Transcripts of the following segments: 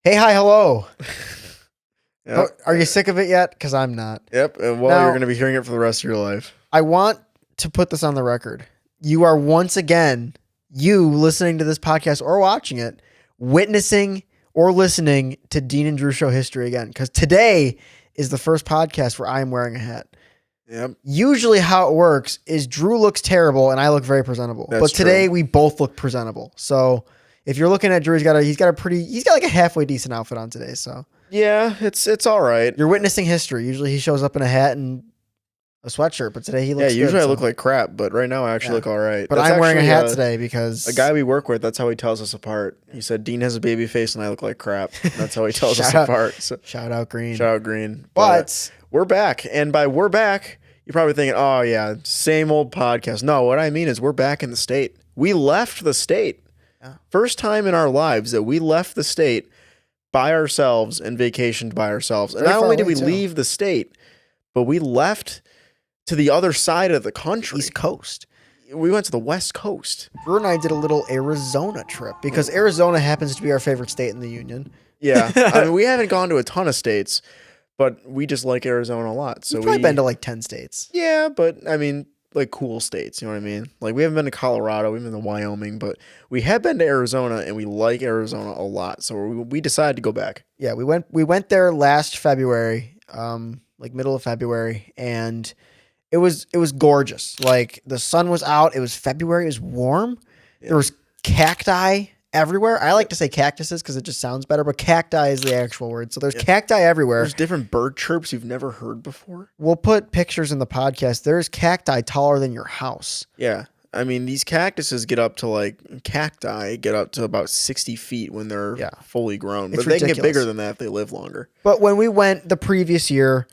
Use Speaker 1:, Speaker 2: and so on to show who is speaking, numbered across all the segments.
Speaker 1: Hey, hi, hello.
Speaker 2: Yep.
Speaker 1: Are you sick of it yet? Because I'm not.
Speaker 2: Yep. And well,
Speaker 1: Now-
Speaker 2: you're going to be hearing it for the rest of your life.
Speaker 1: I want to put this on the record. You are once again, you listening to this podcast or watching it, witnessing or listening to Dean and Drew Show history again. Because today is the first podcast where I am wearing a hat.
Speaker 2: Yep.
Speaker 1: Usually how it works is Drew looks terrible and I look very presentable.
Speaker 2: That's
Speaker 1: but today
Speaker 2: true.
Speaker 1: we both look presentable. So if you're looking at Drew, he's got like a halfway decent outfit on today. So
Speaker 2: Yeah, it's all right.
Speaker 1: you're witnessing history. Usually he shows up in a hat and a sweatshirt, but today he
Speaker 2: Yeah,
Speaker 1: looks
Speaker 2: usually
Speaker 1: good,
Speaker 2: I look like crap, but right now I actually
Speaker 1: Yeah.
Speaker 2: look all right.
Speaker 1: But
Speaker 2: That's
Speaker 1: I'm wearing a
Speaker 2: actually,
Speaker 1: hat today because
Speaker 2: A guy we work with, that's how he tells us apart. He said, Dean has a baby face and I look like crap. That's how he tells us
Speaker 1: Shout out-
Speaker 2: apart. So,
Speaker 1: shout out Green.
Speaker 2: shout out Green.
Speaker 1: But
Speaker 2: we're back. And by we're back, you're probably thinking, oh, yeah, same old podcast. No, what I mean is we're back in the state. We left the state.
Speaker 1: Yeah.
Speaker 2: First time in our lives that we left the state by ourselves and vacationed by ourselves. And
Speaker 1: Very
Speaker 2: not
Speaker 1: far
Speaker 2: only did
Speaker 1: away,
Speaker 2: we
Speaker 1: too.
Speaker 2: leave the state, but we left to the other side of the country.
Speaker 1: East Coast.
Speaker 2: We went to the West Coast.
Speaker 1: Drew and I did a little Arizona trip because Arizona happens to be our favorite state in the union.
Speaker 2: Yeah. I mean, we haven't gone to a ton of states, but we just like Arizona a lot. So
Speaker 1: We've probably been to like 10 states.
Speaker 2: Yeah, but I mean, like cool states, you know what I mean? Like we haven't been to Colorado, we've been to Wyoming, but we have been to Arizona and we like Arizona a lot. So we decided to go back.
Speaker 1: Yeah, we went there last February, like middle of February, and it was gorgeous. Like the sun was out, it was February, it was warm.
Speaker 2: Yeah.
Speaker 1: There was cacti everywhere. I like to say cactuses because it just sounds better, but cacti is the actual word. So there's cacti everywhere.
Speaker 2: There's different bird chirps you've never heard before.
Speaker 1: We'll put pictures in the podcast. There's cacti taller than your house.
Speaker 2: Yeah. I mean, these cactuses get up to about 60 feet when they're fully grown.
Speaker 1: It's
Speaker 2: But they can get
Speaker 1: ridiculous.
Speaker 2: bigger than that if they live longer.
Speaker 1: But when we went the previous year,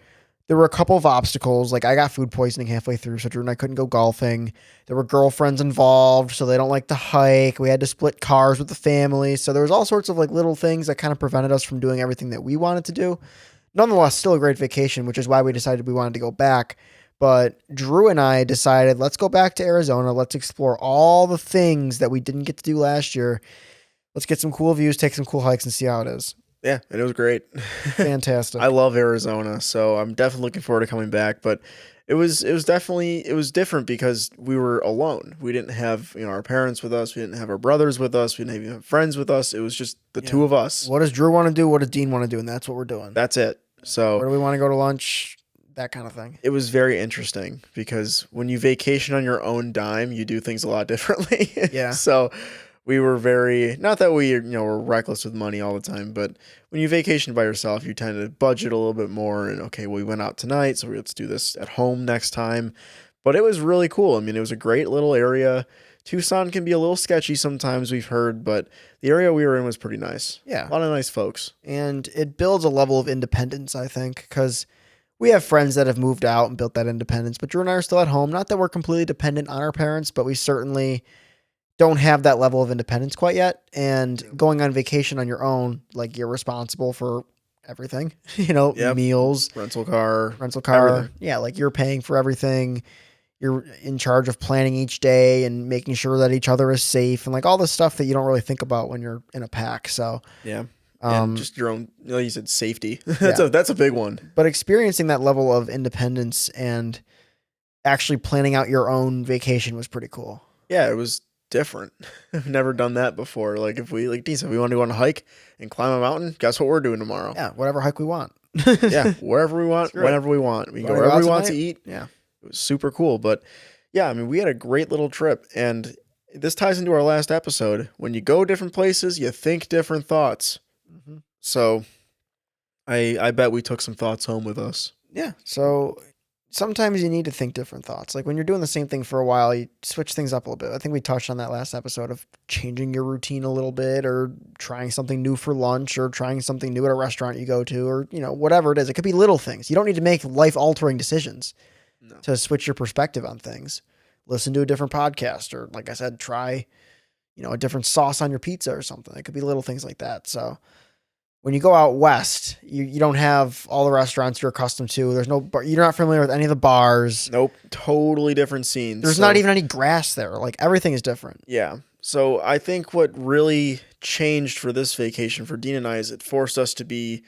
Speaker 1: there were a couple of obstacles. Like I got food poisoning halfway through, so Drew and I couldn't go golfing. There were girlfriends involved, so they don't like to hike. We had to split cars with the family. So there was all sorts of like little things that kind of prevented us from doing everything that we wanted to do. Nonetheless, still a great vacation, which is why we decided we wanted to go back. But Drew and I decided, let's go back to Arizona. Let's explore all the things that we didn't get to do last year. Let's get some cool views, take some cool hikes, and see how it is.
Speaker 2: Yeah, and it was great.
Speaker 1: Fantastic.
Speaker 2: I love Arizona, so I'm definitely looking forward to coming back. But it was different because we were alone. We didn't have our parents with us. We didn't have our brothers with us. We didn't even have friends with us. It was just the two of us.
Speaker 1: What does Drew want to do? What does Dean want to do? And that's what we're doing.
Speaker 2: That's it. So
Speaker 1: Where do we want to go to lunch? That kind of thing.
Speaker 2: it was very interesting because when you vacation on your own dime, you do things a lot differently.
Speaker 1: Yeah.
Speaker 2: So we were not that we were reckless with money all the time, but when you vacation by yourself, you tend to budget a little bit more. And okay, we went out tonight, so let's do this at home next time. But it was really cool. I mean, it was a great little area. Tucson can be a little sketchy sometimes, we've heard, but the area we were in was pretty nice.
Speaker 1: Yeah.
Speaker 2: A lot of nice folks.
Speaker 1: And it builds a level of independence, I think, because we have friends that have moved out and built that independence, but Drew and I are still at home. Not that we're completely dependent on our parents, but we certainly don't have that level of independence quite yet. And going on vacation on your own, like you're responsible for everything, meals,
Speaker 2: Rental car.
Speaker 1: everything. Yeah, like you're paying for everything. You're in charge of planning each day and making sure that each other is safe and like all the stuff that you don't really think about when you're in a pack. So
Speaker 2: Yeah. And just your own, like you said, safety.
Speaker 1: Yeah.
Speaker 2: That's a big one.
Speaker 1: but experiencing that level of independence and actually planning out your own vacation was pretty cool.
Speaker 2: Yeah, it was different. I've never done that before. Like if we, like Dean said, we want to go on a hike and climb a mountain, guess what we're doing tomorrow?
Speaker 1: Yeah, whatever hike we want.
Speaker 2: Yeah, wherever we want,
Speaker 1: Screw it.
Speaker 2: whenever we want. We can go
Speaker 1: Wanna go
Speaker 2: wherever
Speaker 1: out
Speaker 2: we want to
Speaker 1: tonight?
Speaker 2: eat.
Speaker 1: Yeah.
Speaker 2: It was super cool. But yeah, I mean, we had a great little trip. And this ties into our last episode. When you go different places, you think different thoughts.
Speaker 1: Mm-hmm.
Speaker 2: So I bet we took some thoughts home with us.
Speaker 1: Yeah. So sometimes you need to think different thoughts. Like when you're doing the same thing for a while, you switch things up a little bit. I think we touched on that last episode of changing your routine a little bit or trying something new for lunch or trying something new at a restaurant you go to or, whatever it is. It could be little things. You don't need to make life altering decisions to switch your perspective on things. Listen to a different podcast or, like I said, try, a different sauce on your pizza or something. It could be little things like that. So when you go out west, you don't have all the restaurants you're accustomed to. There's no bar, you're not familiar with any of the bars.
Speaker 2: Nope. Totally different scenes.
Speaker 1: There's not even any grass there. Like everything is different.
Speaker 2: Yeah. So I think what really changed for this vacation for Dean and I is it forced us to be,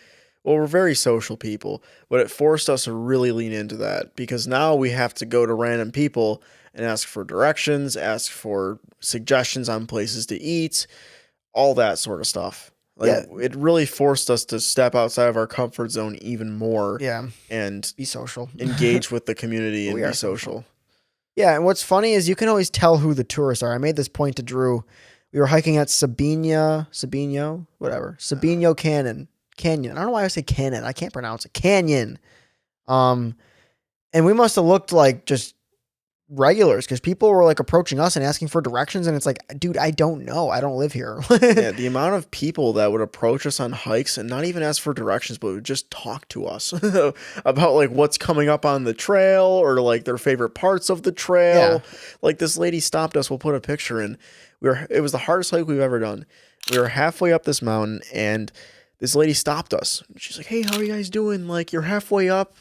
Speaker 2: well, we're very social people, but it forced us to really lean into that because now we have to go to random people and ask for directions, ask for suggestions on places to eat, all that sort of stuff. Like
Speaker 1: Yeah,
Speaker 2: it really forced us to step outside of our comfort zone even more
Speaker 1: yeah.
Speaker 2: and
Speaker 1: Be social.
Speaker 2: engage with the community and
Speaker 1: We
Speaker 2: be
Speaker 1: are social.
Speaker 2: social.
Speaker 1: Yeah, and what's funny is you can always tell who the tourists are. I made this point to Drew. We were hiking at Sabino, whatever, Sabino Canyon. I don't know why I say cannon. I can't pronounce it. Canyon. Um, and we must have looked like just regulars because people were like approaching us and asking for directions, and it's like, dude, I don't know. I don't live here.
Speaker 2: Yeah, the amount of people that would approach us on hikes and not even ask for directions, but would just talk to us about like what's coming up on the trail or like their favorite parts of the
Speaker 1: Yeah.
Speaker 2: trail. Like this lady stopped us. We'll put a picture in. It was the hardest hike we've ever done. We were halfway up this mountain and this lady stopped us. She's like, "Hey, how are you guys doing? Like you're halfway up.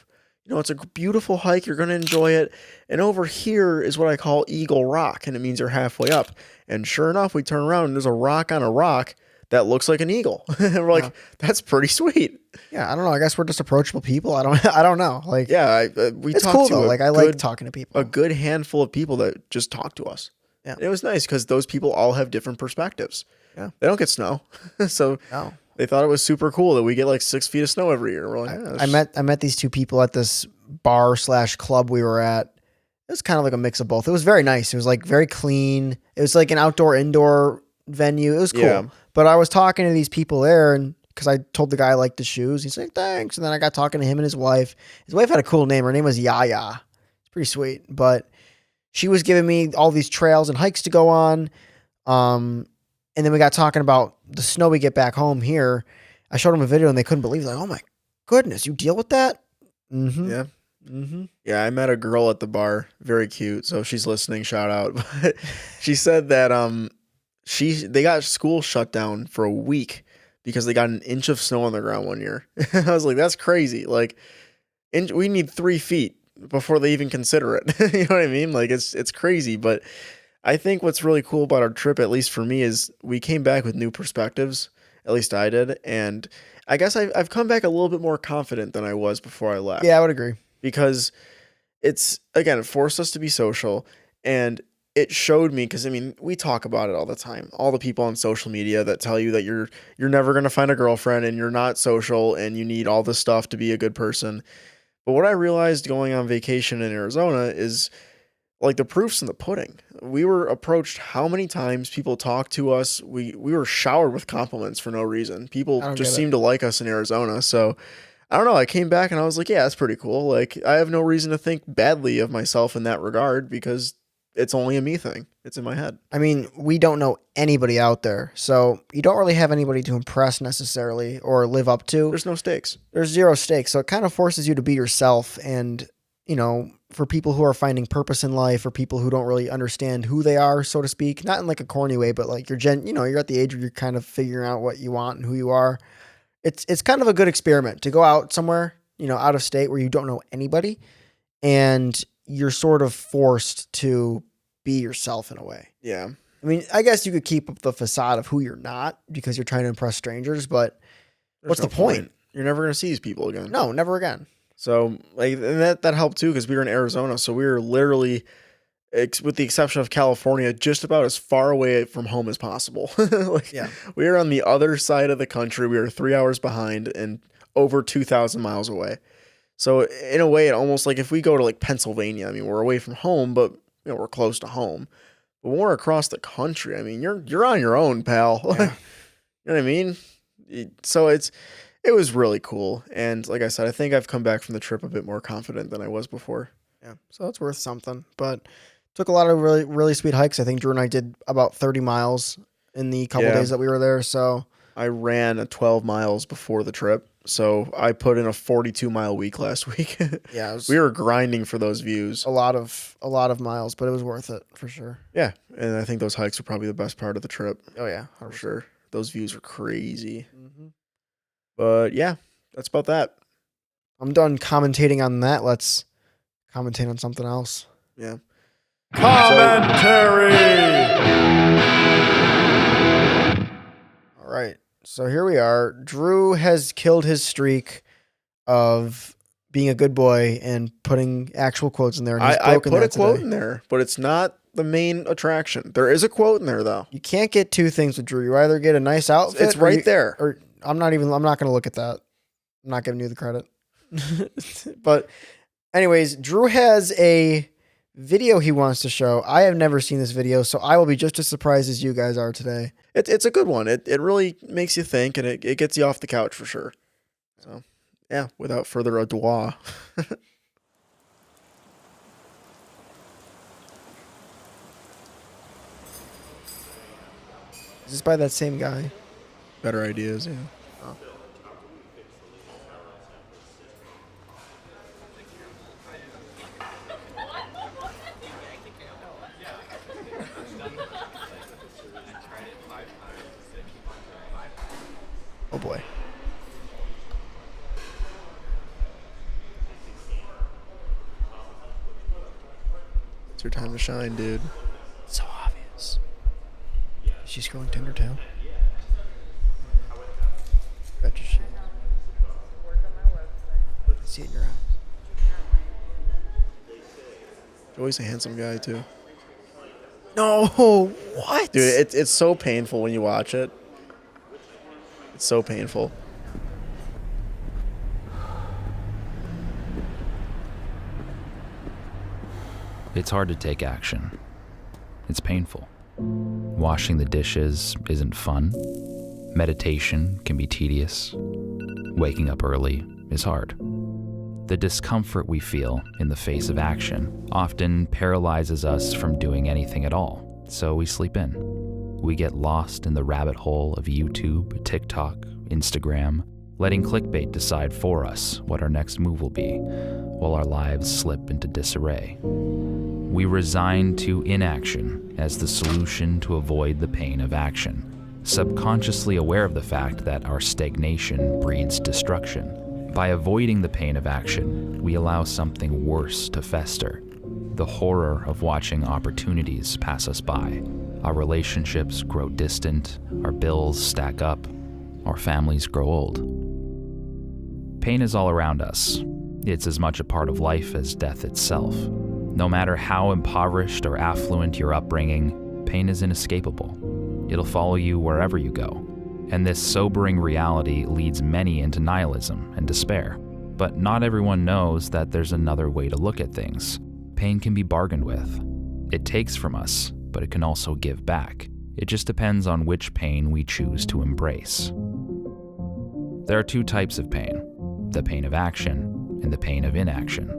Speaker 2: You know, it's a beautiful hike. You're going to enjoy it. And over here is what I call Eagle Rock, and it means you're halfway up." And sure enough, we turn around and there's a rock on a rock that looks like an eagle. And we're
Speaker 1: Yeah.
Speaker 2: like, that's pretty sweet.
Speaker 1: Yeah, I don't know. I guess we're just approachable people. I don't I don't know. Like
Speaker 2: Yeah, we
Speaker 1: it's
Speaker 2: talked
Speaker 1: cool
Speaker 2: to
Speaker 1: though. Like I like talking to
Speaker 2: a
Speaker 1: people.
Speaker 2: good handful of people that just talk to us.
Speaker 1: Yeah.
Speaker 2: And it was nice because those people all have different perspectives.
Speaker 1: Yeah.
Speaker 2: They don't get snow. So
Speaker 1: No.
Speaker 2: they thought it was super cool that we get like 6 feet of snow every year. We're like, yeah,
Speaker 1: I met these two people at this bar slash club we were at. It was kind of like a mix of both. It was very nice. It was like very clean. It was like an outdoor indoor venue. It was cool.
Speaker 2: Yeah.
Speaker 1: But I was talking to these people there, and because I told the guy I liked the shoes, he's like, thanks. And then I got talking to him and his wife. His wife had a cool name. Her name was Yaya. It's pretty sweet. But she was giving me all these trails and hikes to go on. And then we got talking about the snow we get back home here. I showed them a video and they couldn't believe it. Like, oh my goodness, you deal with that? Mm-hmm.
Speaker 2: Yeah.
Speaker 1: Mm-hmm.
Speaker 2: Yeah, I met a girl at the bar, very cute. So if she's listening, shout out. But she said that they got school shut down for a week because they got an inch of snow on the ground one year. I was like, that's crazy. Like, we need 3 feet before they even consider it. You know what I mean? Like, it's crazy. But I think what's really cool about our trip, at least for me, is we came back with new perspectives. At least I did, and I guess I've come back a little bit more confident than I was before I left.
Speaker 1: Yeah, I would agree.
Speaker 2: Because it's again, it forced us to be social, and it showed me because I mean we talk about it all the time. All the people on social media that tell you that you're never gonna find a girlfriend and you're not social and you need all this stuff to be a good person. But what I realized going on vacation in Arizona is like the proof's in the pudding. We were approached how many times people talked to us. We were showered with compliments for no reason. People
Speaker 1: I don't
Speaker 2: just
Speaker 1: get it.
Speaker 2: seemed to like us in Arizona. So I don't know. I came back and I was like, yeah, that's pretty cool. Like I have no reason to think badly of myself in that regard because it's only a me thing. It's in my head.
Speaker 1: I mean, we don't know anybody out there, so you don't really have anybody to impress necessarily or live up to.
Speaker 2: There's no stakes.
Speaker 1: There's zero stakes, so it kind of forces you to be yourself. And for people who are finding purpose in life, or people who don't really understand who they are, so to speak, not in like a corny way, but like you're at the age where you're kind of figuring out what you want and who you are. It's kind of a good experiment to go out somewhere, out of state where you don't know anybody, and you're sort of forced to be yourself in a way.
Speaker 2: Yeah.
Speaker 1: I mean, I guess you could keep up the facade of who you're not because you're trying to impress strangers, but
Speaker 2: There's
Speaker 1: what's
Speaker 2: no
Speaker 1: the point?
Speaker 2: You're never gonna see these people again.
Speaker 1: No, never again.
Speaker 2: So like, and that helped too because we were in Arizona, so we were literally, with the exception of California, just about as far away from home as possible. Like,
Speaker 1: Yeah.
Speaker 2: we were on the other side of the country. We were 3 hours behind and over 2,000 miles away. So in a way, it almost like if we go to like Pennsylvania, I mean, we're away from home, but we're close to home. But when we're across the country, I mean, you're on your own, pal.
Speaker 1: Yeah.
Speaker 2: You know what I mean? So it was really cool. And like I said, I think I've come back from the trip a bit more confident than I was before.
Speaker 1: Yeah. So that's worth something. But took a lot of really, really sweet hikes. I think Drew and I did about 30 miles in the couple
Speaker 2: Yeah.
Speaker 1: days that we were there. So
Speaker 2: I ran a 12 miles before the trip. So I put in a 42-mile week last week.
Speaker 1: yeah, it was
Speaker 2: We were grinding for those views.
Speaker 1: a lot of miles, but it was worth it for sure.
Speaker 2: Yeah. And I think those hikes were probably the best part of the trip
Speaker 1: Oh yeah,
Speaker 2: for sure. Those views were crazy.
Speaker 1: Mm-hmm.
Speaker 2: But yeah, that's about that.
Speaker 1: I'm done commentating on that. Let's commentate on something else.
Speaker 2: Yeah. Commentary.
Speaker 1: All right. So here we are. Drew has killed his streak of being a good boy and putting actual quotes in there. And he's
Speaker 2: I
Speaker 1: broken
Speaker 2: put a
Speaker 1: that
Speaker 2: quote
Speaker 1: today.
Speaker 2: in there, but it's not the main attraction. There is a quote in there, though.
Speaker 1: You can't get two things with Drew. You either get a nice outfit.
Speaker 2: It's right there.
Speaker 1: Or I'm not going to look at that. I'm not giving you the credit. But anyways, Drew has a video he wants to show. I have never seen this video, so I will be just as surprised as you guys are today.
Speaker 2: It's a good one. It really makes you think, and it gets you off the couch for sure. So, yeah, without further ado.
Speaker 1: Is this by that same guy?
Speaker 2: Better ideas, yeah.
Speaker 1: Oh boy.
Speaker 2: It's your time to shine, dude.
Speaker 1: So obvious. She's scrolling Tinder too. Betcha she. See it in your eyes.
Speaker 2: Joey's a handsome guy, too.
Speaker 1: No, what?
Speaker 2: Dude, it's so painful when you watch it. It's so painful.
Speaker 3: It's hard to take action. It's painful. Washing the dishes isn't fun. Meditation can be tedious. Waking up early is hard. The discomfort we feel in the face of action often paralyzes us from doing anything at all, so we sleep in. We get lost in the rabbit hole of YouTube, TikTok, Instagram, letting clickbait decide for us what our next move will be, while our lives slip into disarray. We resign to inaction as the solution to avoid the pain of action, subconsciously aware of the fact that our stagnation breeds destruction. By avoiding the pain of action, we allow something worse to fester. The horror of watching opportunities pass us by. Our relationships grow distant, our bills stack up, our families grow old. Pain is all around us. It's as much a part of life as death itself. No matter how impoverished or affluent your upbringing, pain is inescapable. It'll follow you wherever you go. And this sobering reality leads many into nihilism and despair. But not everyone knows that there's another way to look at things. Pain can be bargained with. It takes from us, but it can also give back. It just depends on which pain we choose to embrace. There are two types of pain: the pain of action and the pain of inaction.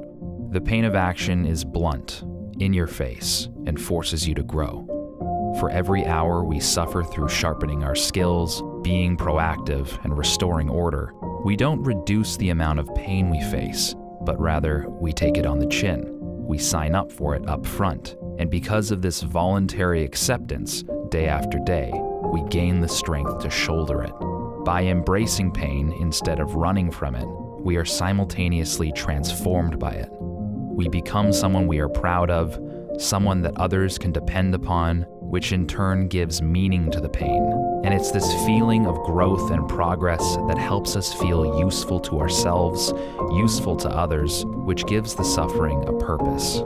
Speaker 3: The pain of action is blunt, in your face, and forces you to grow. For every hour we suffer through sharpening our skills, being proactive, and restoring order, we don't reduce the amount of pain we face, but rather we take it on the chin. We sign up for it up front, and because of this voluntary acceptance, day after day, we gain the strength to shoulder it. By embracing pain instead of running from it, we are simultaneously transformed by it. We become someone we are proud of, someone that others can depend upon, which in turn gives meaning to the pain. And it's this feeling of growth and progress that helps us feel useful to ourselves, useful to others, which gives the suffering a purpose.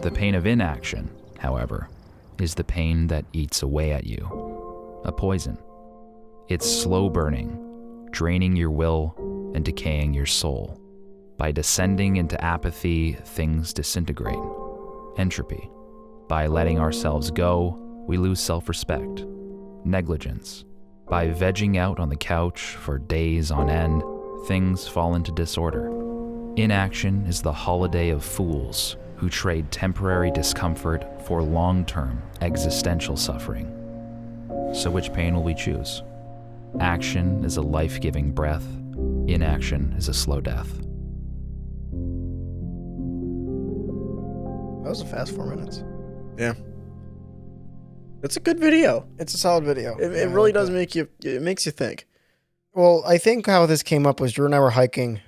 Speaker 3: The pain of inaction, however, is the pain that eats away at you, a poison. It's slow burning, draining your will and decaying your soul. By descending into apathy, things disintegrate. Entropy. By letting ourselves go, we lose self-respect. Negligence. By vegging out on the couch for days on end, things fall into disorder. Inaction is the holiday of fools who trade temporary discomfort for long-term existential suffering. So which pain will we choose? Action is a life-giving breath. Inaction is a slow death.
Speaker 1: That was a fast 4 minutes.
Speaker 2: Yeah. It's a good video.
Speaker 1: It's a solid video.
Speaker 2: It really does make you, it makes you think.
Speaker 1: Well, I think how this came up was Drew and I were hiking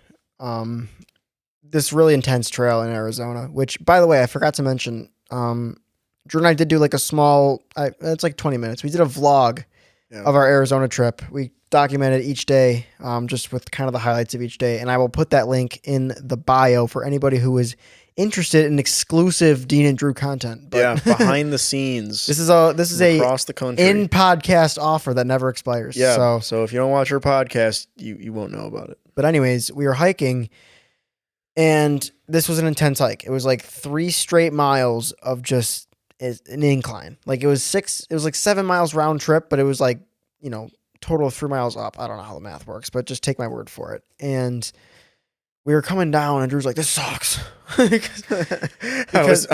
Speaker 1: this really intense trail in Arizona, which, by the way, I forgot to mention. Drew and I did do like a small, it's like 20 minutes. We did a vlog
Speaker 2: Yeah.
Speaker 1: of our Arizona trip. We documented each day, just with kind of the highlights of each day. And I will put that link in the bio for anybody who is interested in exclusive Dean and Drew content. But
Speaker 2: Yeah, behind the scenes.
Speaker 1: this is a
Speaker 2: across the country.
Speaker 1: in podcast offer that never expires.
Speaker 2: Yeah. So if you don't watch our podcast, you won't know about it.
Speaker 1: But anyways, we were hiking, and this was an intense hike. It was like 3 straight miles of just an incline. Like it was like 7 miles round trip, but it was like, total of 3 miles up. I don't know how the math works, but just take my word for it. And we were coming down, and Drew's like, "This sucks."
Speaker 2: I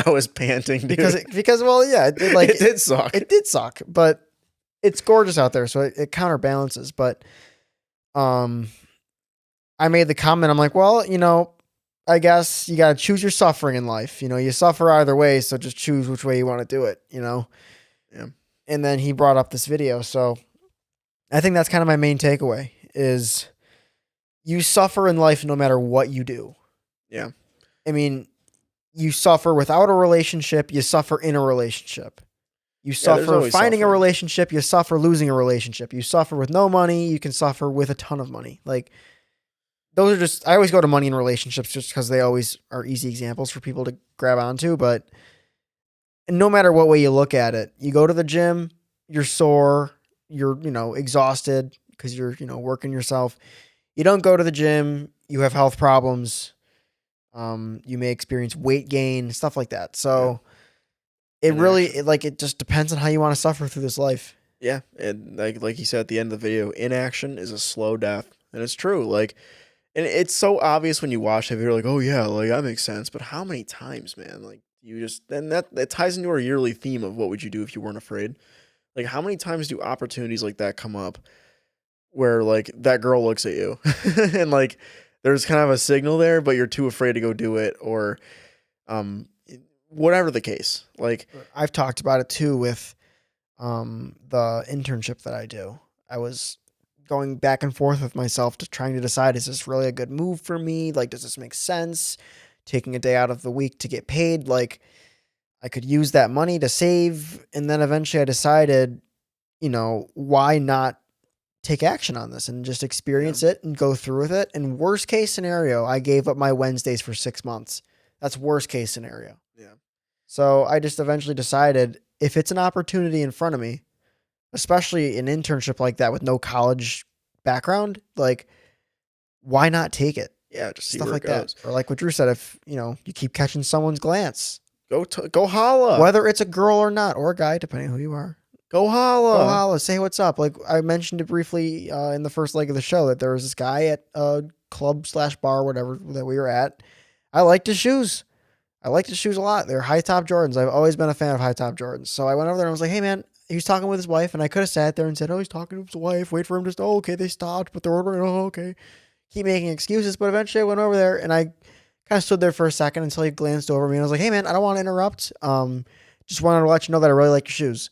Speaker 2: was panting, dude.
Speaker 1: because well, yeah, it
Speaker 2: did suck.
Speaker 1: It did suck, but it's gorgeous out there, so it counterbalances. But I made the comment. I'm like, well, I guess you got to choose your suffering in life. You suffer either way, so just choose which way you want to do it.
Speaker 2: Yeah.
Speaker 1: And then he brought up this video, so I think that's kind of my main takeaway is you suffer in life no matter what you do.
Speaker 2: Yeah.
Speaker 1: I mean, you suffer without a relationship, you suffer in a relationship. You suffer finding a relationship, you suffer losing a relationship. You suffer with no money, you can suffer with a ton of money. Like, those are just, I always go to money in relationships just because they always are easy examples for people to grab onto. But no matter what way you look at it, you go to the gym, you're sore, you're, exhausted because you're, working yourself. You don't go to the gym, you have health problems. You may experience weight gain, stuff like that. So it really, it just depends on how you want to suffer through this life.
Speaker 2: Yeah. And like you said at the end of the video, inaction is a slow death. And it's true. And it's so obvious when you watch it, you're like, oh yeah, that makes sense. But how many times, man? And that ties into our yearly theme of what would you do if you weren't afraid? Like, how many times do opportunities like that come up where that girl looks at you and there's kind of a signal there, but you're too afraid to go do it, or whatever the case.
Speaker 1: I've talked about it too with the internship that I do. I was going back and forth with myself to trying to decide, is this really a good move for me? Does this make sense? Taking a day out of the week to get paid, I could use that money to save. And then eventually I decided, why not take action on this and just experience it and go through with it. And worst case scenario, I gave up my Wednesdays for 6 months. That's worst case scenario.
Speaker 2: Yeah.
Speaker 1: So I just eventually decided, if it's an opportunity in front of me, especially an internship like that with no college background, why not take it?
Speaker 2: Yeah, just see
Speaker 1: stuff
Speaker 2: where
Speaker 1: like
Speaker 2: it goes.
Speaker 1: that. Or like what Drew said, if you keep catching someone's glance,
Speaker 2: go holla.
Speaker 1: whether it's a girl or not, or a guy, depending on who you are.
Speaker 2: Go holla.
Speaker 1: Go holla. Say what's up. Like I mentioned it briefly in the first leg of the show, that there was this guy at a club/bar, whatever that we were at. I liked his shoes. I liked his shoes a lot. They're high top Jordans. I've always been a fan of high top Jordans. So I went over there and I was like, hey man, he was talking with his wife, and I could have sat there and said, oh, he's talking to his wife. Wait for him to, oh, okay, they stopped, but they're ordering. Oh, okay. Keep making excuses. But eventually I went over there and I kind of stood there for a second until he glanced over me, and I was like, hey man, I don't want to interrupt. Just wanted to let you know that I really like your shoes.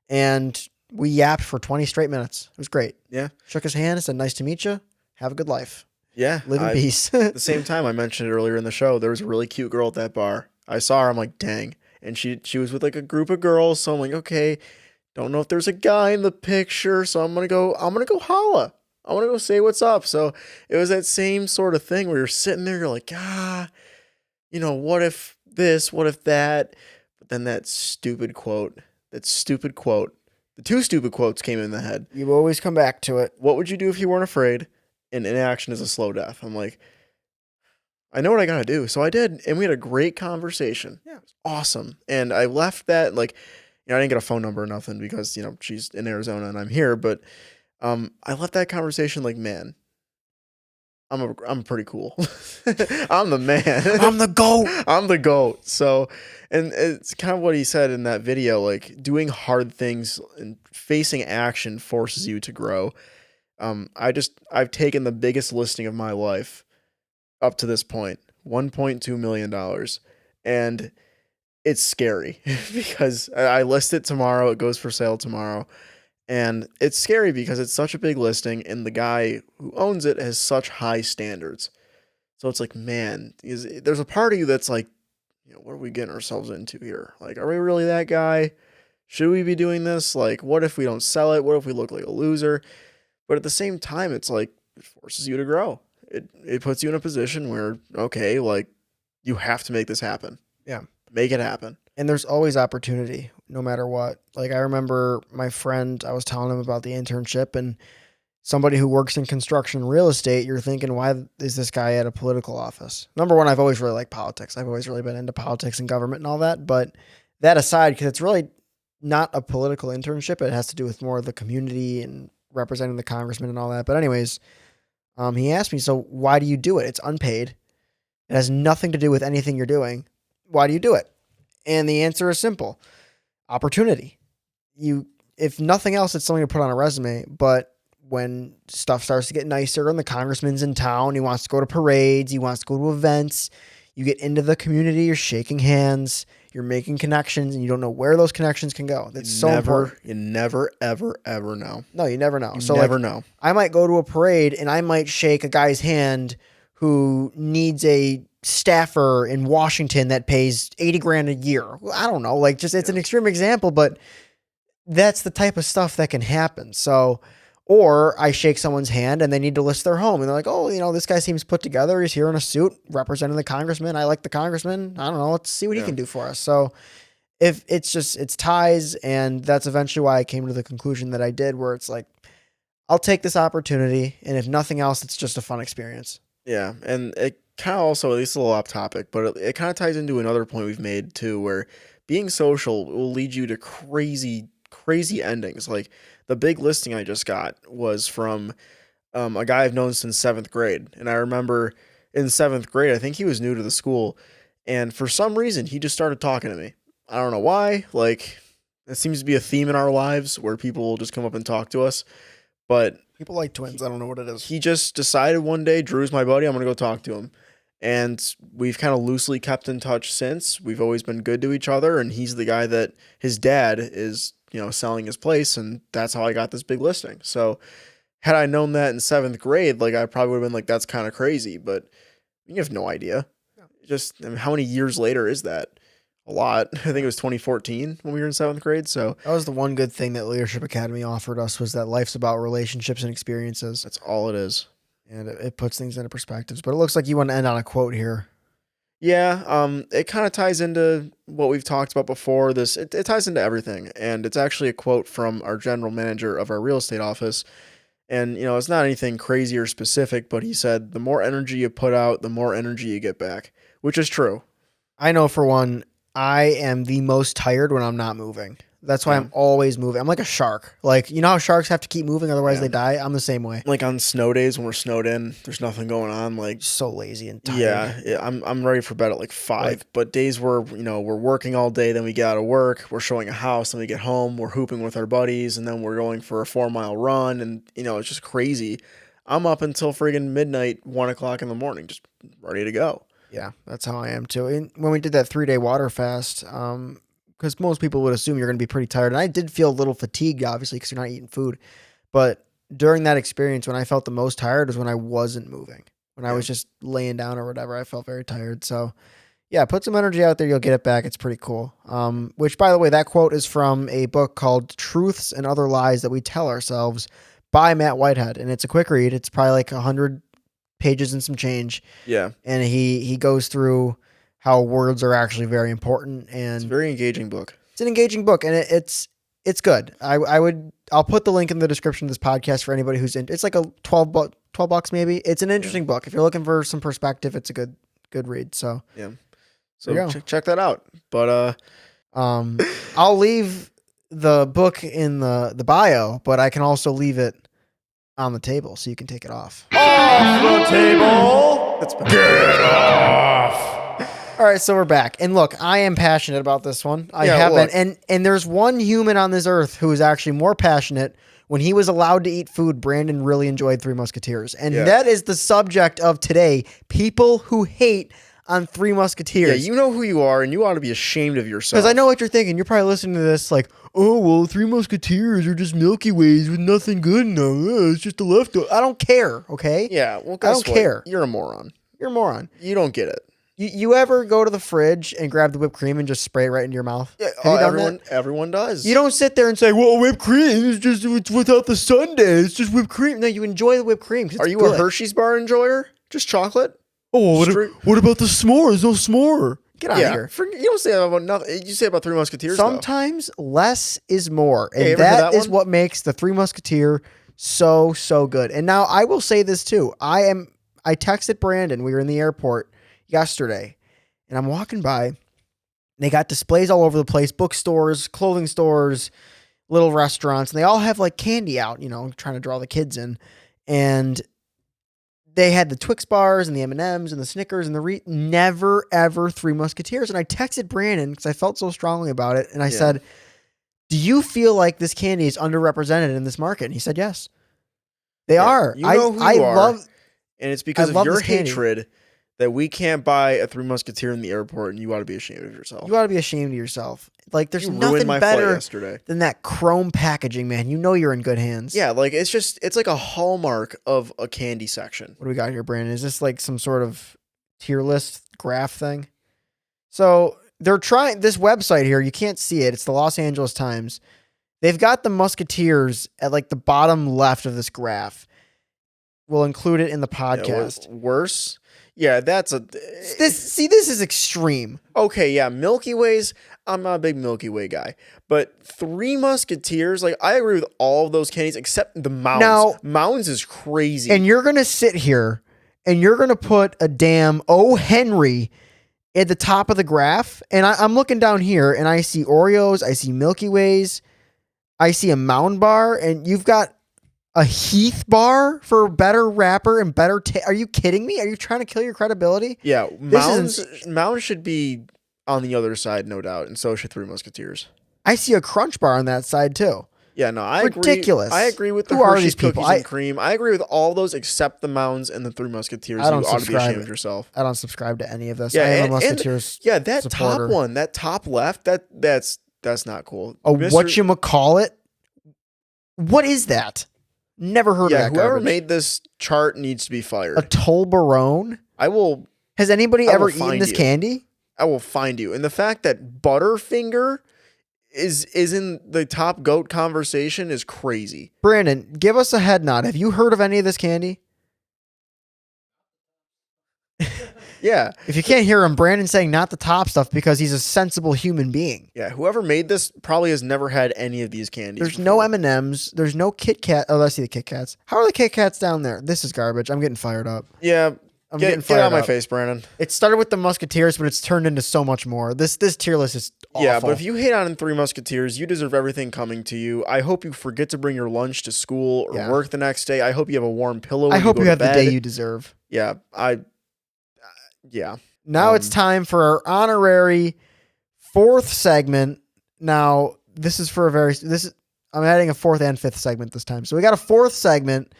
Speaker 1: And we yapped for 20 straight minutes. It was great.
Speaker 2: Yeah.
Speaker 1: Shook his hand, said, nice to meet you. Have a good life.
Speaker 2: Yeah.
Speaker 1: Live in peace.
Speaker 2: At the same time, I mentioned it earlier in the show, there was a really cute girl at that bar. I saw her, I'm like, dang. And she was with a group of girls, so I'm like, okay, don't know if there's a guy in the picture, so I'm gonna go holla. I want to go say what's up. So it was that same sort of thing where you're sitting there, you're like, what if this, what if that? But then that stupid quote, the 2 stupid quotes came in the head.
Speaker 1: You always come back to it.
Speaker 2: What would you do if you weren't afraid? And inaction is a slow death. I'm like, I know what I got to do. So I did. And we had a great conversation. Yeah. It was awesome. And I left that, I didn't get a phone number or nothing because, she's in Arizona and I'm here. But I left that conversation man, I'm pretty cool. I'm the man.
Speaker 1: I'm the GOAT.
Speaker 2: I'm the GOAT. So, and it's kind of what he said in that video, doing hard things and facing action forces you to grow. I've taken the biggest listing of my life up to this point, $1.2 million. And it's scary because I list it tomorrow. It goes for sale tomorrow. And it's scary because it's such a big listing, and the guy who owns it has such high standards. So it's like, man, there's a part of you that's like, what are we getting ourselves into here? Like, are we really that guy? Should we be doing this? Like, what if we don't sell it? What if we look like a loser? But at the same time, it's like, it forces you to grow. It puts you in a position where, okay, like, you have to make this happen.
Speaker 1: Yeah.
Speaker 2: Make it happen.
Speaker 1: And there's always opportunity, no matter what. Like, I remember my friend, I was telling him about the internship, and somebody who works in construction and real estate, you're thinking, why is this guy at a political office? Number one, I've always really liked politics. I've always really been into politics and government and all that. But that aside, because it's really not a political internship, it has to do with more of the community and representing the congressman and all that. But anyways, he asked me, so why do you do it? It's unpaid. It has nothing to do with anything you're doing. Why do you do it? And the answer is simple. Opportunity. If nothing else, it's something to put on a resume, but when stuff starts to get nicer and the congressman's in town, he wants to go to parades, he wants to go to events, you get into the community, you're shaking hands, you're making connections, and you don't know where those connections can go. That's so important.
Speaker 2: You never, ever, ever know.
Speaker 1: No, you never know.
Speaker 2: You never know.
Speaker 1: I might go to a parade and I might shake a guy's hand who needs a staffer in Washington that pays 80 grand a year. I don't know. Like, just, it's an extreme example, but that's the type of stuff that can happen. So, or I shake someone's hand and they need to list their home and they're like, oh, this guy seems put together. He's here in a suit representing the congressman. I like the congressman. I don't know. Let's see what he can do for us. So if it's ties, and that's eventually why I came to the conclusion that I did, where it's like, I'll take this opportunity. And if nothing else, it's just a fun experience.
Speaker 2: Yeah. And it kind of also, at least a little off topic, but it kind of ties into another point we've made too, where being social will lead you to crazy endings. Like, the big listing I just got was from a guy I've known since 7th grade. And I remember in 7th grade, I think he was new to the school. And for some reason, he just started talking to me. I don't know why. Like, it seems to be a theme in our lives where people will just come up and talk to us. But
Speaker 1: people like twins. I don't know what it is.
Speaker 2: He just decided one day, Drew's my buddy, I'm going to go talk to him. And we've kind of loosely kept in touch since. We've always been good to each other. And he's the guy that his dad is, selling his place, and that's how I got this big listing. So had I known that in 7th grade, like, I probably would have been like, that's kind of crazy, but you have no idea. Just, how many years later is that? A lot. I think it was 2014 when we were in 7th grade. So
Speaker 1: that was the one good thing that Leadership Academy offered us, was that life's about relationships and experiences.
Speaker 2: That's all it is.
Speaker 1: And it puts things into perspectives, but it looks like you want to end on a quote here.
Speaker 2: Yeah, it kind of ties into what we've talked about before. It ties into everything, and it's actually a quote from our general manager of our real estate office. And it's not anything crazy or specific, but he said, "The more energy you put out, the more energy you get back," which is true.
Speaker 1: I know for one, I am the most tired when I'm not moving. That's why I'm always moving. I'm like a shark. Like, how sharks have to keep moving, otherwise they die? I'm the same way.
Speaker 2: Like on snow days when we're snowed in, there's nothing going on. Like,
Speaker 1: so lazy and tired.
Speaker 2: Yeah, I'm ready for bed at like 5. But days where, we're working all day, then we get out of work, we're showing a house, then we get home, we're hooping with our buddies, and then we're going for a 4-mile run, and it's just crazy. I'm up until friggin' midnight, 1 o'clock in the morning, just ready to go.
Speaker 1: Yeah, that's how I am too. And when we did that 3-day water fast, because most people would assume you're going to be pretty tired. And I did feel a little fatigued, obviously, because you're not eating food. But during that experience, when I felt the most tired was when I wasn't moving. When I was just laying down or whatever, I felt very tired. So, yeah, put some energy out there. You'll get it back. It's pretty cool. Which, by the way, that quote is from a book called Truths and Other Lies That We Tell Ourselves by Matt Whitehead. And it's a quick read. It's probably like 100 pages and some change.
Speaker 2: Yeah.
Speaker 1: And he goes through how words are actually very important, and
Speaker 2: it's a very engaging book.
Speaker 1: It's an engaging book, and it's good. I'll put the link in the description of this podcast for anybody who's in. It's like a $12 maybe. It's an interesting book. If you're looking for some perspective, it's a good read. So
Speaker 2: yeah, so check that out. But
Speaker 1: I'll leave the book in the bio, but I can also leave it on the table so you can take it off.
Speaker 2: Off the table. Get off.
Speaker 1: All right, so we're back. And look, I am passionate about this one. I have been. And there's one human on this earth who is actually more passionate. When he was allowed to eat food, Brandon really enjoyed Three Musketeers. And that is the subject of today. People who hate on Three
Speaker 2: Yeah,
Speaker 1: Musketeers.
Speaker 2: you know who you are, and you ought to be ashamed of yourself.
Speaker 1: Because I know what you're thinking. You're probably listening to this like, oh, well, Three Musketeers are just Milky Ways with nothing good in them. It's just a leftover. I don't care, okay?
Speaker 2: Yeah, well,
Speaker 1: I
Speaker 2: guess
Speaker 1: don't
Speaker 2: what?
Speaker 1: care.
Speaker 2: You're a moron.
Speaker 1: You're a moron.
Speaker 2: You don't get it.
Speaker 1: You ever go to the fridge and grab the whipped cream and just spray it right into your mouth?
Speaker 2: Yeah,
Speaker 1: Have you done that?
Speaker 2: everyone does.
Speaker 1: You don't sit there and say, well, whipped cream is just it's without the sundae. It's just whipped cream. No, you enjoy the whipped cream. 'Cause
Speaker 2: Are
Speaker 1: it's
Speaker 2: you
Speaker 1: good.
Speaker 2: a Hershey's bar enjoyer? Just chocolate?
Speaker 1: Oh,
Speaker 2: Straight-
Speaker 1: what about the s'mores? No s'more. Get out of here.
Speaker 2: You don't say that about nothing. You say about Three Musketeers.
Speaker 1: Sometimes less is more.
Speaker 2: Yeah,
Speaker 1: And
Speaker 2: you ever heard
Speaker 1: that
Speaker 2: that
Speaker 1: is
Speaker 2: one?
Speaker 1: what makes the Three Musketeer so good. And now I will say this too. I texted Brandon. We were in the airport yesterday. And I'm walking by. They got displays all over the place, bookstores, clothing stores, little restaurants, and they all have like candy out, trying to draw the kids in. And they had the Twix bars and the M&Ms and the Snickers and the never ever Three Musketeers. And I texted Brandon because I felt so strongly about it. And I said, do you feel like this candy is underrepresented in this market? And he said, yes. They are.
Speaker 2: You know who you are.
Speaker 1: love
Speaker 2: And it's because
Speaker 1: I
Speaker 2: of
Speaker 1: love
Speaker 2: your
Speaker 1: this candy.
Speaker 2: hatred that we can't buy a Three Musketeer in the airport, and you ought to be ashamed of yourself.
Speaker 1: You ought to be ashamed of yourself. Like, there's
Speaker 2: You
Speaker 1: nothing
Speaker 2: ruined my flight
Speaker 1: better
Speaker 2: yesterday.
Speaker 1: than that chrome packaging, man. You know you're in good hands.
Speaker 2: Yeah, like it's like a hallmark of a candy section.
Speaker 1: What do we got here, Brandon? Is this like some sort of tier list graph thing? So they're trying this website here. You can't see it. It's the Los Angeles Times. They've got the Musketeers at like the bottom left of this graph. We'll include it in the podcast.
Speaker 2: Worse. Yeah, that's a
Speaker 1: This is extreme.
Speaker 2: okay. Yeah, Milky Ways. I'm not a big Milky Way guy, but Three Musketeers. Like I agree with all of those candies except the Mounds.
Speaker 1: Now-
Speaker 2: Mounds is crazy.
Speaker 1: And you're gonna sit here and you're gonna put a damn O. Henry at the top of the graph. And I'm looking down here and I see Oreos, I see Milky Ways, I see a Mound bar, and you've got a Heath bar for better wrapper and better. Are you kidding me? Are you trying to kill your credibility?
Speaker 2: yeah,
Speaker 1: This
Speaker 2: Mounds should be on the other side, no doubt, and so should Three Musketeers.
Speaker 1: I see a Crunch bar on that side too.
Speaker 2: Yeah, no, I
Speaker 1: Ridiculous.
Speaker 2: agree. I agree with the
Speaker 1: Who are
Speaker 2: Hershey's
Speaker 1: these people?
Speaker 2: cookies and cream. I agree with all those except the Mounds and the Three Musketeers.
Speaker 1: I don't
Speaker 2: You ought to be
Speaker 1: subscribe.
Speaker 2: ashamed of yourself.
Speaker 1: I don't subscribe to any of this.
Speaker 2: Yeah,
Speaker 1: I am
Speaker 2: and-
Speaker 1: a Musketeers.
Speaker 2: Yeah, that
Speaker 1: supporter.
Speaker 2: top one, that top left, that's not cool.
Speaker 1: Oh,
Speaker 2: Mr.
Speaker 1: whatchamacallit? What is that? Never heard
Speaker 2: Yeah,
Speaker 1: of that.
Speaker 2: whoever
Speaker 1: garbage.
Speaker 2: made this chart needs to be fired.
Speaker 1: A Tolbarone?
Speaker 2: I will
Speaker 1: Has anybody
Speaker 2: I will
Speaker 1: ever eaten
Speaker 2: find
Speaker 1: this
Speaker 2: you.
Speaker 1: candy?
Speaker 2: find you. And the fact that Butterfinger is in the top goat conversation is crazy.
Speaker 1: Brandon, give us a head nod. Have you heard of any of this candy?
Speaker 2: Yeah.
Speaker 1: If you can't hear him, Brandon's saying not the top stuff because he's a sensible human being.
Speaker 2: Yeah, whoever made this probably has never had any of these candies.
Speaker 1: There's no
Speaker 2: before.
Speaker 1: M&Ms. There's no Kit Kat. Oh, I see the Kit Kats. How are the Kit Kats down there? This is garbage. I'm getting fired up.
Speaker 2: Yeah.
Speaker 1: I'm
Speaker 2: Get
Speaker 1: getting
Speaker 2: out
Speaker 1: fired
Speaker 2: of my
Speaker 1: up.
Speaker 2: face, Brandon.
Speaker 1: It started with the Musketeers, but it's turned into so much more. This tier list is awful.
Speaker 2: Yeah, but if you hate on Three Musketeers, you deserve everything coming to you. I hope you forget to bring your lunch to school or
Speaker 1: Yeah.
Speaker 2: work the next day. I hope you have a warm pillow.
Speaker 1: I
Speaker 2: when
Speaker 1: hope
Speaker 2: go
Speaker 1: you
Speaker 2: to
Speaker 1: have the
Speaker 2: bed.
Speaker 1: day you deserve.
Speaker 2: Yeah, yeah.
Speaker 1: Now it's time for our honorary fourth segment. Now, this is for I'm adding a fourth and fifth segment this time. So we got a fourth segment.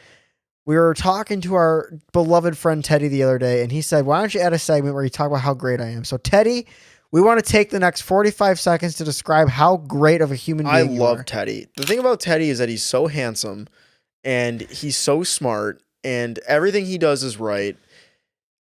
Speaker 1: We were talking to our beloved friend Teddy the other day, and he said, why don't you add a segment where you talk about how great I am? So Teddy, we want to take the next 45 seconds to describe how great of a human being
Speaker 2: I
Speaker 1: you
Speaker 2: love
Speaker 1: are.
Speaker 2: Teddy. The thing about Teddy is that he's so handsome and he's so smart and everything he does is right.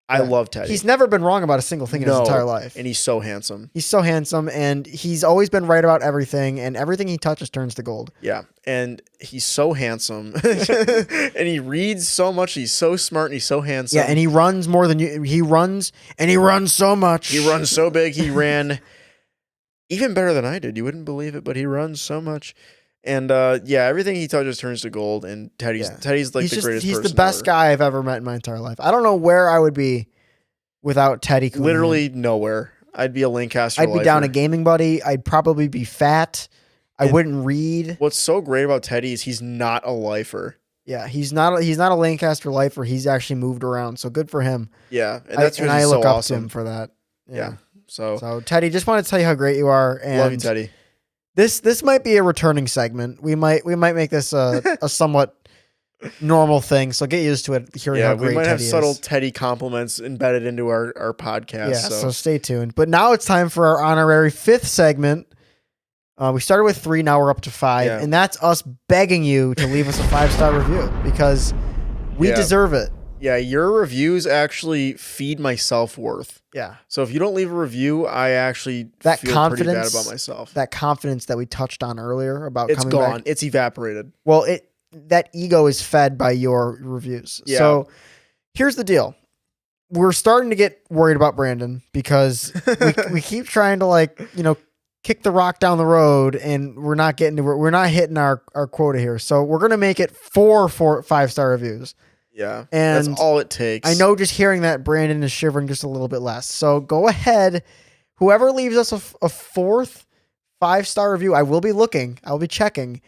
Speaker 2: I
Speaker 1: Yeah.
Speaker 2: love Teddy.
Speaker 1: He's never been wrong about a single thing in his
Speaker 2: No,
Speaker 1: entire life.
Speaker 2: and he's so handsome.
Speaker 1: He's so handsome, and he's always been right about everything, and everything he touches turns to gold.
Speaker 2: Yeah, and he's so handsome, and he reads so much. He's so smart, and he's so handsome.
Speaker 1: Yeah, and he runs more than you. He runs so much.
Speaker 2: he runs so big. He ran even better than I did. You wouldn't believe it, but he runs so much. And yeah, everything he touches turns to gold. And Teddy's
Speaker 1: Yeah.
Speaker 2: Teddy's like the greatest.
Speaker 1: He's the
Speaker 2: person
Speaker 1: best
Speaker 2: ever.
Speaker 1: guy I've ever met in my entire life. I don't know where I would be without Teddy. Cooney.
Speaker 2: Literally nowhere. I'd be a Lancaster.
Speaker 1: I'd be down a
Speaker 2: lifer.
Speaker 1: gaming buddy. I'd probably be fat. I
Speaker 2: And-
Speaker 1: wouldn't read.
Speaker 2: What's so great about Teddy is he's not a lifer.
Speaker 1: Yeah, he's not a Lancaster lifer. He's actually moved around, so good for him.
Speaker 2: Yeah, and that's
Speaker 1: and
Speaker 2: why
Speaker 1: I
Speaker 2: he's
Speaker 1: look
Speaker 2: so
Speaker 1: up
Speaker 2: awesome.
Speaker 1: to him for that.
Speaker 2: Yeah. So,
Speaker 1: So Teddy, just want to tell you how great you are, and
Speaker 2: love you, Teddy.
Speaker 1: This might be a returning segment. We might make this a somewhat normal thing. So get used to it. Hearing
Speaker 2: Yeah,
Speaker 1: how
Speaker 2: we
Speaker 1: great
Speaker 2: might have
Speaker 1: Teddy
Speaker 2: subtle
Speaker 1: is.
Speaker 2: Teddy compliments embedded into our podcast.
Speaker 1: Yeah, so stay tuned. But now it's time for our honorary 5th segment. We started with 3, now we're up to 5,
Speaker 2: Yeah.
Speaker 1: and that's us begging you to leave us a 5-star review because we
Speaker 2: Yeah.
Speaker 1: deserve it.
Speaker 2: Yeah, your reviews actually feed my self-worth.
Speaker 1: Yeah.
Speaker 2: So if you don't leave a review, I actually
Speaker 1: That
Speaker 2: feel pretty bad
Speaker 1: confidence,
Speaker 2: about myself.
Speaker 1: that confidence that we touched on earlier about
Speaker 2: It's
Speaker 1: coming
Speaker 2: gone.
Speaker 1: back.
Speaker 2: It's evaporated.
Speaker 1: Well, that ego is fed by your reviews.
Speaker 2: Yeah.
Speaker 1: So here's the deal. We're starting to get worried about Brandon because we keep trying to kick the rock down the road and we're not hitting our quota here. So we're going to make it 4 5-star reviews.
Speaker 2: Yeah.
Speaker 1: And
Speaker 2: that's all it takes.
Speaker 1: I know just hearing that Brandon is shivering just a little bit less. So go ahead. Whoever leaves us a 4th 5-star review, I will be looking. I will be checking.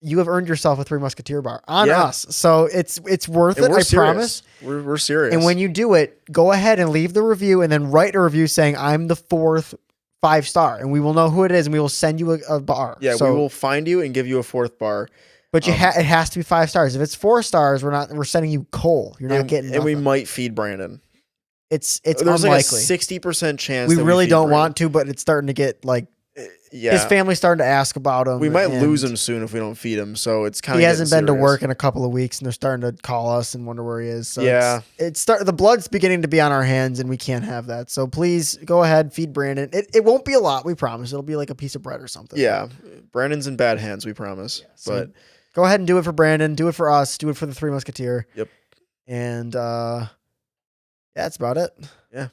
Speaker 1: You have earned yourself a 3 Musketeer bar on us. So it's worth
Speaker 2: And
Speaker 1: it.
Speaker 2: we're
Speaker 1: I
Speaker 2: serious.
Speaker 1: promise.
Speaker 2: We're serious.
Speaker 1: And when you do it, go ahead and leave the review and then write a review saying I'm the 4th 5-star and we will know who it is and we will send you a bar.
Speaker 2: Yeah,
Speaker 1: So,
Speaker 2: we will find you and give you a 4th bar.
Speaker 1: but it has to be 5 stars. If it's 4 stars, we're sending you coal. You're not getting
Speaker 2: And we
Speaker 1: nothing.
Speaker 2: might feed Brandon.
Speaker 1: It's
Speaker 2: There's
Speaker 1: unlikely.
Speaker 2: like a 60% chance
Speaker 1: We
Speaker 2: that
Speaker 1: really
Speaker 2: feed
Speaker 1: don't
Speaker 2: Brandon.
Speaker 1: want to, but it's starting to get
Speaker 2: Yeah.
Speaker 1: his family's starting to ask about him.
Speaker 2: We might
Speaker 1: and
Speaker 2: lose him soon if we don't feed him. So it's kind of
Speaker 1: He hasn't been to work in a couple of weeks, and they're starting to call us and wonder where he is. So
Speaker 2: Yeah.
Speaker 1: the blood's beginning to be on our hands, and we can't have that. So please go ahead, feed Brandon. It won't be a lot, we promise. It'll be like a piece of bread or something.
Speaker 2: Yeah. Brandon's in bad hands, we promise.
Speaker 1: So
Speaker 2: But
Speaker 1: go ahead and do it for Brandon. Do it for us. Do it for the 3 Musketeer.
Speaker 2: Yep.
Speaker 1: And that's about it.
Speaker 2: yeah.